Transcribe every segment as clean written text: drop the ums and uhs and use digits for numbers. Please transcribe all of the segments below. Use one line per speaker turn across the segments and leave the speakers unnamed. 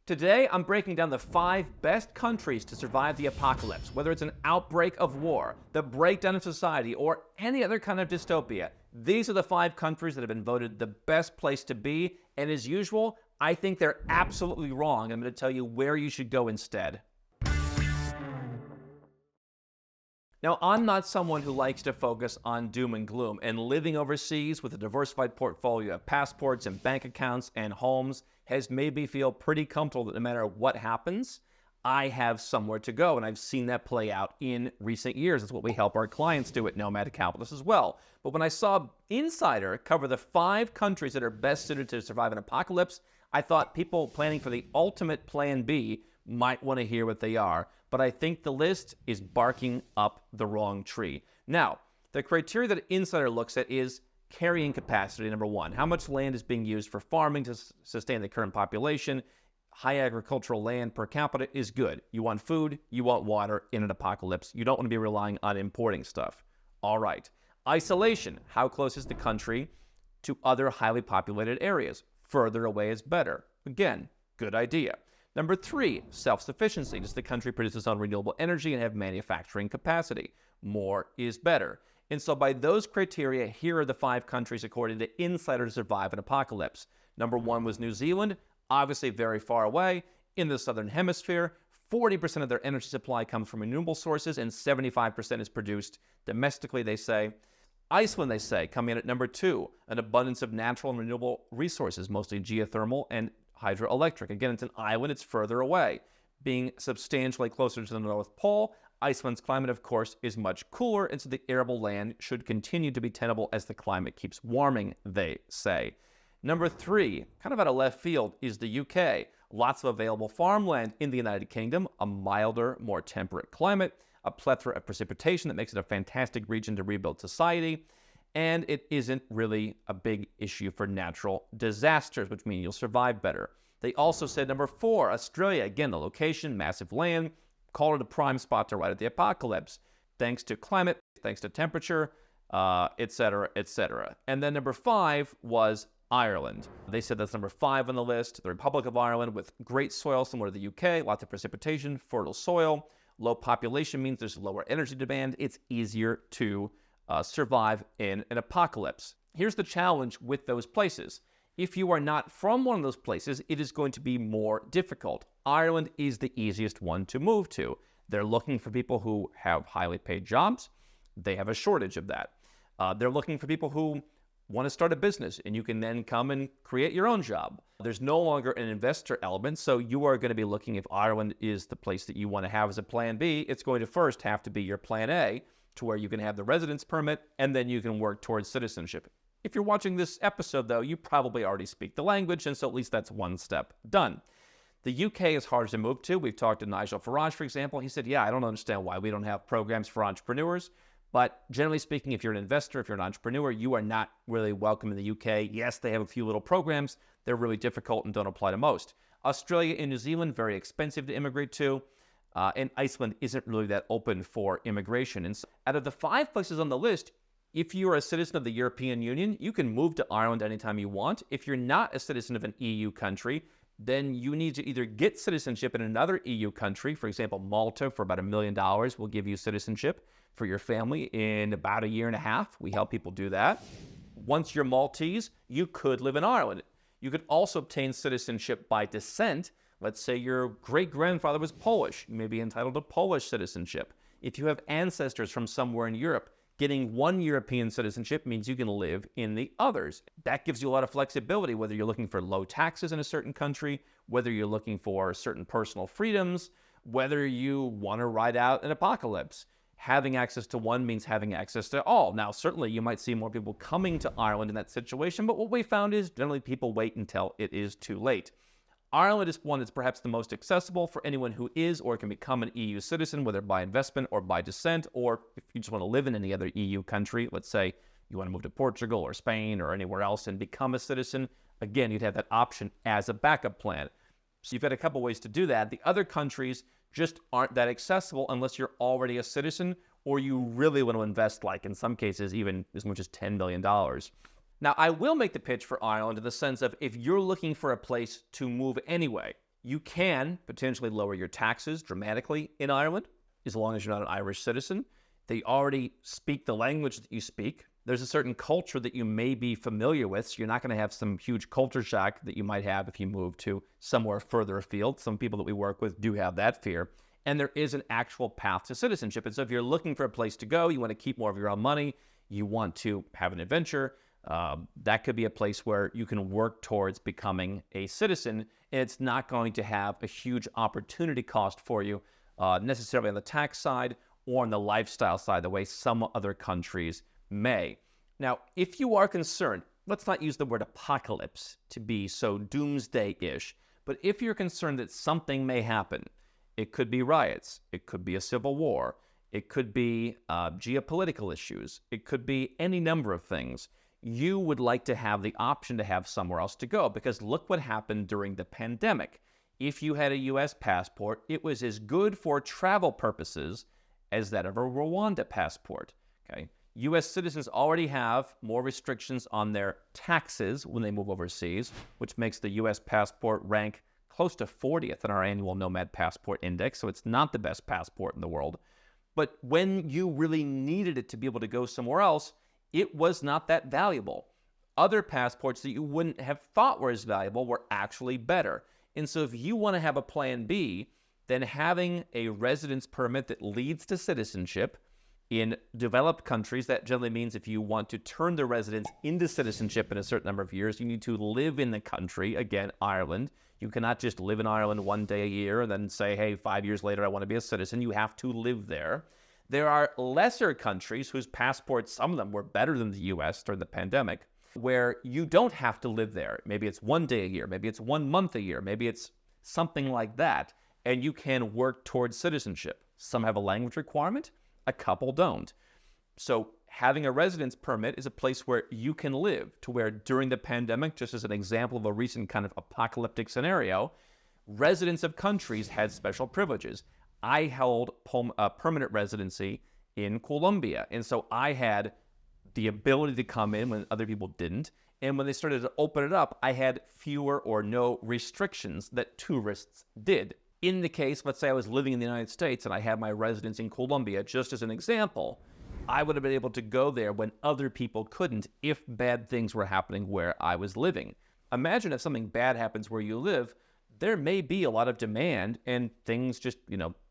Today, I'm breaking down the 5 best countries to survive the apocalypse, whether it's an outbreak of war, the breakdown of society, or any other kind of dystopia. These are the 5 countries that have been voted the best place to be, and as usual, I think they're absolutely wrong. I'm going to tell you where you should go instead. Now, I'm not someone who likes to focus on doom and gloom, and living overseas with a diversified portfolio of passports and bank accounts and homes has made me feel pretty comfortable that no matter what happens, I have somewhere to go, and I've seen that play out in recent years. That's what we help our clients do at Nomad Capitalist as well. But when I saw Insider cover the 5 countries that are best suited to survive an apocalypse, I thought people planning for the ultimate plan B might want to hear what they are, but I think the list is barking up the wrong tree. Now, the criteria that Insider looks at is carrying capacity, number 1. How much land is being used for farming to sustain the current population? High agricultural land per capita is good. You want food, you want water in an apocalypse. You don't want to be relying on importing stuff. All right. Isolation. How close is the country to other highly populated areas? Further away is better. Again, good idea. Number 3, self-sufficiency. Does the country produce its own renewable energy and have manufacturing capacity? More is better. And so by those criteria, here are the 5 countries according to Insider to survive an apocalypse. Number 1 was New Zealand, obviously very far away in the southern hemisphere. 40% of their energy supply comes from renewable sources and 75% is produced domestically, they say. Iceland, they say, coming in at number 2, an abundance of natural and renewable resources, mostly geothermal and hydroelectric. Again, it's an island, it's further away. Being substantially closer to the North Pole, Iceland's climate, of course, is much cooler, and so the arable land should continue to be tenable as the climate keeps warming, they say. Number 3, kind of out of left field, is the UK. Lots of available farmland in the United Kingdom, a milder, more temperate climate, a plethora of precipitation that makes it a fantastic region to rebuild society, and it isn't really a big issue for natural disasters, which means you'll survive better. They also said number 4, Australia. Again, the location, massive land, called it a prime spot to ride at the apocalypse, thanks to climate, thanks to temperature, etc., etc. And then number 5 was Ireland. They said that's number 5 on the list. The Republic of Ireland with great soil similar to the UK, lots of precipitation, fertile soil. Low population means there's lower energy demand. It's easier to survive in an apocalypse. Here's the challenge with those places. If you are not from one of those places, it is going to be more difficult. Ireland is the easiest one to move to. They're looking for people who have highly paid jobs. They have a shortage of that. They're looking for people who want to start a business, and you can then come and create your own job. There's no longer an investor element, so you are going to be looking, if Ireland is the place that you want to have as a plan B, it's going to first have to be your plan A, to where you can have the residence permit, and then you can work towards citizenship. If you're watching this episode, though, you probably already speak the language, and so at least that's one step done. The UK is hard to move to. We've talked to Nigel Farage, for example. He said, yeah, I don't understand why we don't have programs for entrepreneurs. But generally speaking, if you're an investor, if you're an entrepreneur, you are not really welcome in the UK. Yes, they have a few little programs. They're really difficult and don't apply to most. Australia and New Zealand, very expensive to immigrate to. And Iceland isn't really that open for immigration. And so out of the 5 places on the list, if you're a citizen of the European Union, you can move to Ireland anytime you want. If you're not a citizen of an EU country, then you need to either get citizenship in another EU country. For example, Malta, for about $1 million, will give you citizenship for your family in about 1.5 years. We help people do that. Once you're Maltese, you could live in Ireland. You could also obtain citizenship by descent. Let's say your great-grandfather was Polish. You may be entitled to Polish citizenship. If you have ancestors from somewhere in Europe, getting one European citizenship means you can live in the others. That gives you a lot of flexibility, whether you're looking for low taxes in a certain country, whether you're looking for certain personal freedoms, whether you want to ride out an apocalypse. Having access to one means having access to all. Now, certainly you might see more people coming to Ireland in that situation, but what we found is generally people wait until it is too late. Ireland is one that's perhaps the most accessible for anyone who is or can become an EU citizen, whether by investment or by descent, or if you just want to live in any other EU country. Let's say you want to move to Portugal or Spain or anywhere else and become a citizen. Again, you'd have that option as a backup plan. So you've got a couple ways to do that. The other countries just aren't that accessible unless you're already a citizen or you really want to invest, like in some cases, even as much as $10 million. Now, I will make the pitch for Ireland in the sense of if you're looking for a place to move anyway, You can potentially lower your taxes dramatically in Ireland, as long as you're not an Irish citizen. They already speak the language that you speak. There's a certain culture that you may be familiar with, so you're not going to have some huge culture shock that you might have if you move to somewhere further afield. Some people that we work with do have that fear. And there is an actual path to citizenship. And so if you're looking for a place to go, you want to keep more of your own money, you want to have an adventure, that could be a place where you can work towards becoming a citizen. And it's not going to have a huge opportunity cost for you, necessarily on the tax side or on the lifestyle side, the way some other countries may. Now, if you are concerned, let's not use the word apocalypse to be so doomsday-ish, but if you're concerned that something may happen, it could be riots, it could be a civil war, it could be geopolitical issues, it could be any number of things, you would like to have the option to have somewhere else to go, because look what happened during the pandemic. If you had a U.S. passport, it was as good for travel purposes as that of a Rwanda passport. Okay, U.S. citizens already have more restrictions on their taxes when they move overseas, which makes the U.S. passport rank close to 40th in our annual Nomad Passport Index, so it's not the best passport in the world. But when you really needed it to be able to go somewhere else, it was not that valuable. Other passports that you wouldn't have thought were as valuable were actually better. And so if you want to have a plan B, then having a residence permit that leads to citizenship in developed countries, that generally means if you want to turn the residence into citizenship in a certain number of years, you need to live in the country. Again, Ireland. You cannot just live in Ireland one day a year and then say, hey, 5 years later, I want to be a citizen. You have to live there. There are lesser countries whose passports, some of them were better than the U.S. during the pandemic, where you don't have to live there. Maybe it's 1 day a year. Maybe it's 1 month a year. Maybe it's something like that. And you can work towards citizenship. Some have a language requirement. A couple don't. So having a residence permit is a place where you can live, to where during the pandemic, just as an example of a recent kind of apocalyptic scenario, residents of countries had special privileges. I held a permanent residency in Colombia, and so I had the ability to come in when other people didn't. And when they started to open it up, I had fewer or no restrictions that tourists did. In the case, let's say I was living in the United States and I had my residence in Colombia, just as an example, I would have been able to go there when other people couldn't if bad things were happening where I was living. Imagine if something bad happens where you live, there may be a lot of demand and things just,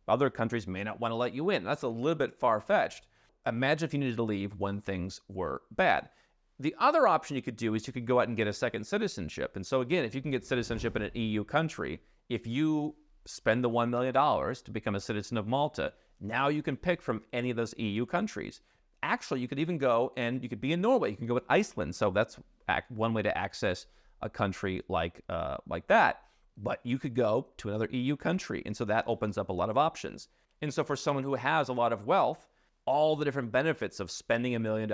other countries may not want to let you in. That's a little bit far-fetched. Imagine if you needed to leave when things were bad. The other option you could do is you could go out and get a second citizenship. And so again, if you can get citizenship in an EU country, if you spend the $1 million to become a citizen of Malta, now you can pick from any of those EU countries. Actually, you could even go and you could be in Norway. You can go with Iceland. So that's one way to access a country like that. But you could go to another EU country. And so that opens up a lot of options. And so for someone who has a lot of wealth, all the different benefits of spending $1 million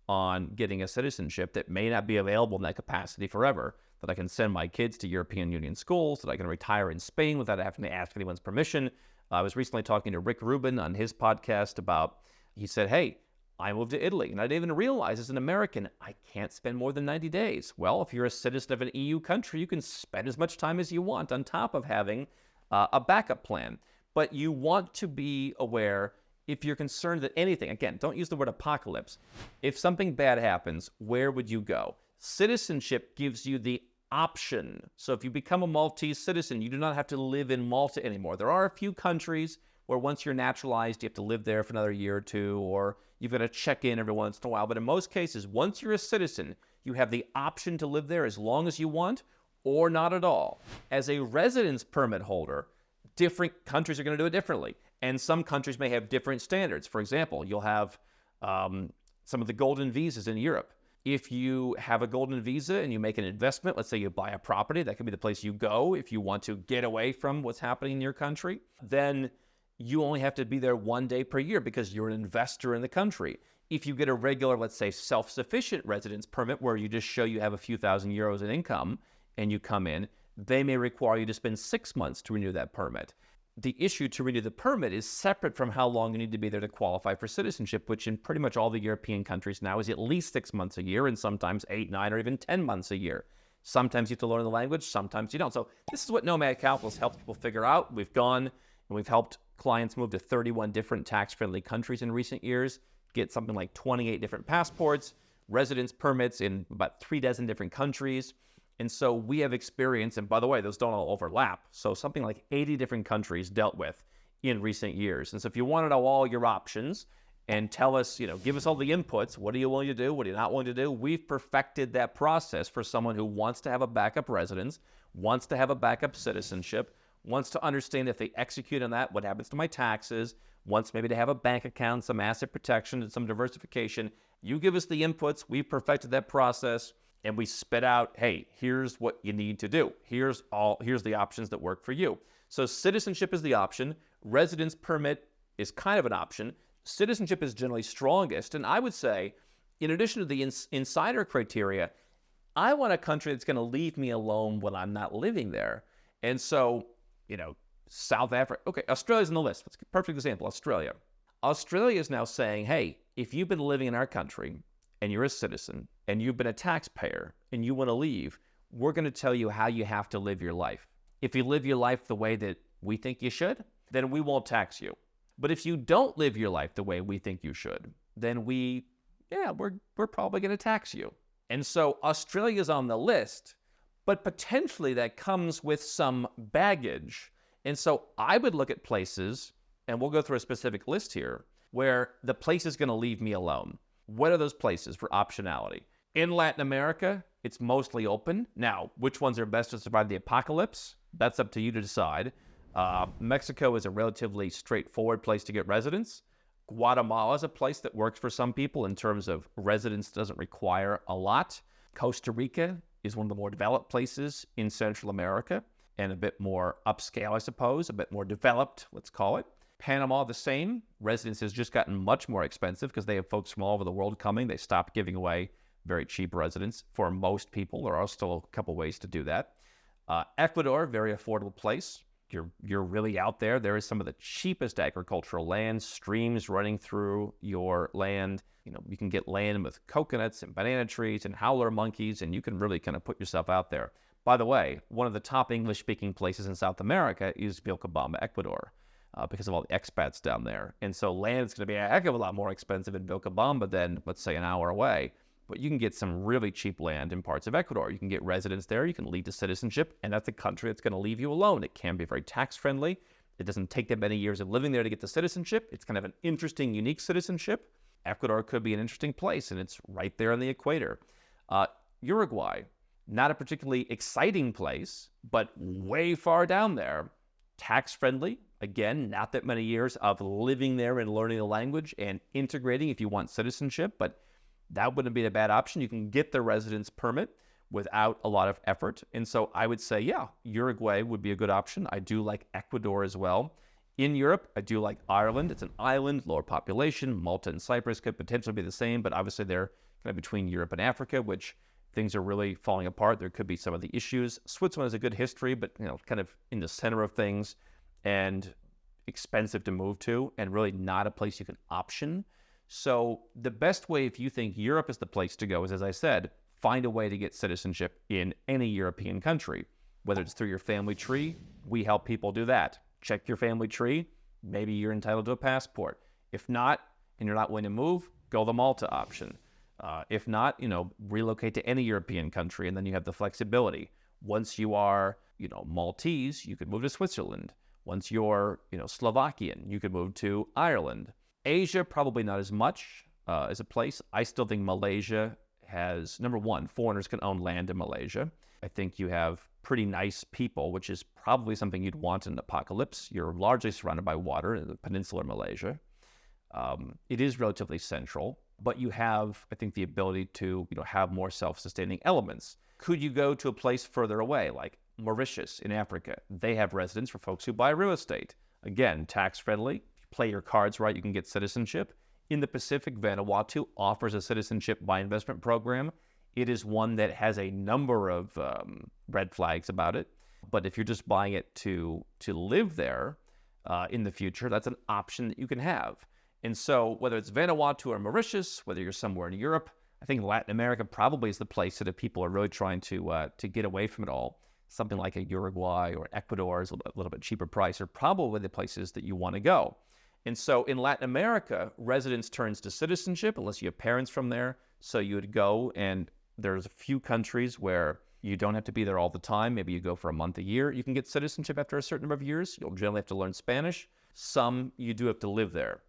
on getting a citizenship that may not be available in that capacity forever, that I can send my kids to European Union schools, that I can retire in Spain without having to ask anyone's permission. I was recently talking to Rick Rubin on his podcast about, he said, hey, I moved to Italy, and I didn't even realize as an American, I can't spend more than 90 days. Well, if you're a citizen of an EU country, you can spend as much time as you want on top of having a backup plan. But you want to be aware, if you're concerned that anything, again, don't use the word apocalypse. If something bad happens, where would you go? Citizenship gives you the option. So if you become a Maltese citizen, you do not have to live in Malta anymore. There are a few countries where once you're naturalized, you have to live there for another year or two, or you've got to check in every once in a while. But in most cases, once you're a citizen, you have the option to live there as long as you want or not at all. As a residence permit holder, different countries are going to do it differently. And some countries may have different standards. For example, you'll have some of the golden visas in Europe. If you have a golden visa and you make an investment, let's say you buy a property, that could be the place you go if you want to get away from what's happening in your country, then you only have to be there 1 day per year because you're an investor in the country. If you get a regular, let's say, self-sufficient residence permit where you just show you have a few thousand euros in income and you come in, they may require you to spend 6 months to renew that permit. The issue to renew the permit is separate from how long you need to be there to qualify for citizenship, which in pretty much all the European countries now is at least 6 months a year and sometimes 8, 9, or even 10 months a year. Sometimes you have to learn the language, sometimes you don't. So this is what Nomad Capitalist helps people figure out. We've gone and we've helped clients move to 31 different tax-friendly countries in recent years, get something like 28 different passports, residence permits in about 36 different countries. And so we have experience, and by the way, those don't all overlap. So something like 80 different countries dealt with in recent years. And so if you want to know all your options and tell us, give us all the inputs, what are you willing to do? What are you not willing to do? We've perfected that process for someone who wants to have a backup residence, wants to have a backup citizenship, wants to understand if they execute on that, what happens to my taxes, wants maybe to have a bank account, some asset protection, and some diversification. You give us the inputs, we've perfected that process, and we spit out, hey, here's what you need to do. Here's the options that work for you. So citizenship is the option. Residence permit is kind of an option. Citizenship is generally strongest. And I would say, in addition to the insider criteria, I want a country that's going to leave me alone when I'm not living there. And so, South Africa. Okay, Australia's on the list. That's a perfect example, Australia. Australia is now saying, hey, if you've been living in our country and you're a citizen and you've been a taxpayer and you want to leave, we're going to tell you how you have to live your life. If you live your life the way that we think you should, then we won't tax you. But if you don't live your life the way we think you should, then we're probably going to tax you. And so Australia's on the list, but potentially that comes with some baggage. And so I would look at places, and we'll go through a specific list here, where the place is going to leave me alone. What are those places for optionality? In Latin America, it's mostly open. Now, which ones are best to survive the apocalypse? That's up to you to decide. Mexico is a relatively straightforward place to get residence. Guatemala is a place that works for some people in terms of residence doesn't require a lot. Costa Rica is one of the more developed places in Central America and a bit more upscale, I suppose, a bit more developed, let's call it. Panama, the same. Residence has just gotten much more expensive because they have folks from all over the world coming. They stopped giving away very cheap residence for most people. There are still a couple ways to do that. Ecuador, very affordable place. You're really out there. There is some of the cheapest agricultural land, streams running through your land. You can get land with coconuts and banana trees and howler monkeys, and you can really kind of put yourself out there. By the way, one of the top English-speaking places in South America is Vilcabamba, Ecuador, because of all the expats down there. And so land is going to be a heck of a lot more expensive in Vilcabamba than, let's say, an hour away. But you can get some really cheap land in parts of Ecuador. You can get residence there. You can lead to citizenship, and that's a country that's going to leave you alone. It can be very tax-friendly. It doesn't take that many years of living there to get the citizenship. It's kind of an interesting, unique citizenship. Ecuador could be an interesting place, and it's right there on the equator. Uruguay, not a particularly exciting place, but way far down there. Tax-friendly. Again, not that many years of living there and learning the language and integrating if you want citizenship, but that wouldn't be a bad option. You can get the residence permit without a lot of effort. And so I would say, yeah, Uruguay would be a good option. I do like Ecuador as well. In Europe, I do like Ireland. It's an island, lower population. Malta and Cyprus could potentially be the same, but obviously they're kind of between Europe and Africa, which things are really falling apart. There could be some of the issues. Switzerland has a good history, but kind of in the center of things and expensive to move to, and really not a place you can option. So the best way, if you think Europe is the place to go, is, as I said, find a way to get citizenship in any European country, whether it's through your family tree. We help people do that. Check your family tree. Maybe you're entitled to a passport. If not, and you're not willing to move, go the Malta option. If not, relocate to any European country, and then you have the flexibility. Once you are, Maltese, you could move to Switzerland. Once you're, Slovakian, you could move to Ireland. Asia, probably not as much as a place. I still think Malaysia has, number one, foreigners can own land in Malaysia. I think you have pretty nice people, which is probably something you'd want in an apocalypse. You're largely surrounded by water in the peninsular Malaysia. It is relatively central, but you have, I think, the ability to, have more self-sustaining elements. Could you go to a place further away, like Mauritius in Africa? They have residence for folks who buy real estate. Again, tax-friendly. Play your cards right, you can get citizenship. In the Pacific, Vanuatu offers a citizenship by investment program. It is one that has a number of red flags about it. But if you're just buying it to live there in the future, that's an option that you can have. And so whether it's Vanuatu or Mauritius, whether you're somewhere in Europe, I think Latin America probably is the place that if people are really trying to get away from it all, something like a Uruguay or Ecuador is a little bit cheaper price, are probably the places that you want to go. And so in Latin America, residence turns to citizenship unless you have parents from there. So you would go, and there's a few countries where you don't have to be there all the time. Maybe you go for a month, a year. You can get citizenship after a certain number of years. You'll generally have to learn Spanish. Some you do have to live there.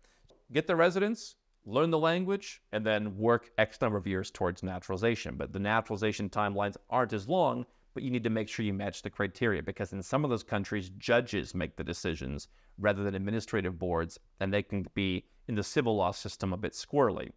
Get the residence, learn the language, and then work X number of years towards naturalization. But the naturalization timelines aren't as long, but you need to make sure you match the criteria, because in some of those countries, judges make the decisions rather than administrative boards, and they can be, in the civil law system, a bit squirrely.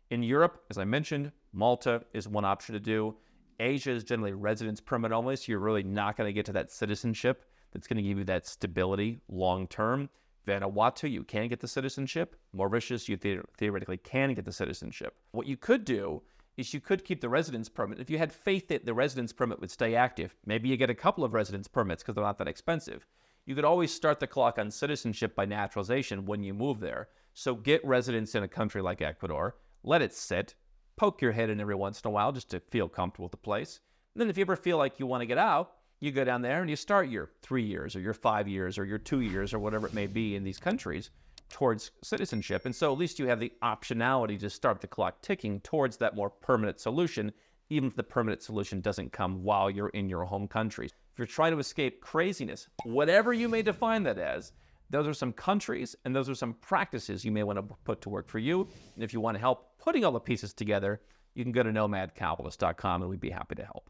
In Europe, as I mentioned, Malta is one option to do. Asia is generally residence permit only, so you're really not going to get to that citizenship that's going to give you that stability long term. Vanuatu, you can get the citizenship. Mauritius, you theoretically can get the citizenship. What you could do is you could keep the residence permit. If you had faith that the residence permit would stay active, maybe you get a couple of residence permits because they're not that expensive. You could always start the clock on citizenship by naturalization when you move there. So get residence in a country like Ecuador, let it sit, poke your head in every once in a while just to feel comfortable with the place. And then if you ever feel like you want to get out, you go down there and you start your 3 years or your 5 years or your 2 years or whatever it may be in these countries towards citizenship. And so at least you have the optionality to start the clock ticking towards that more permanent solution, even if the permanent solution doesn't come while you're in your home country. If you're trying to escape craziness, whatever you may define that as, those are some countries and those are some practices you may want to put to work for you. And if you want to help putting all the pieces together, you can go to nomadcapitalist.com and we'd be happy to help.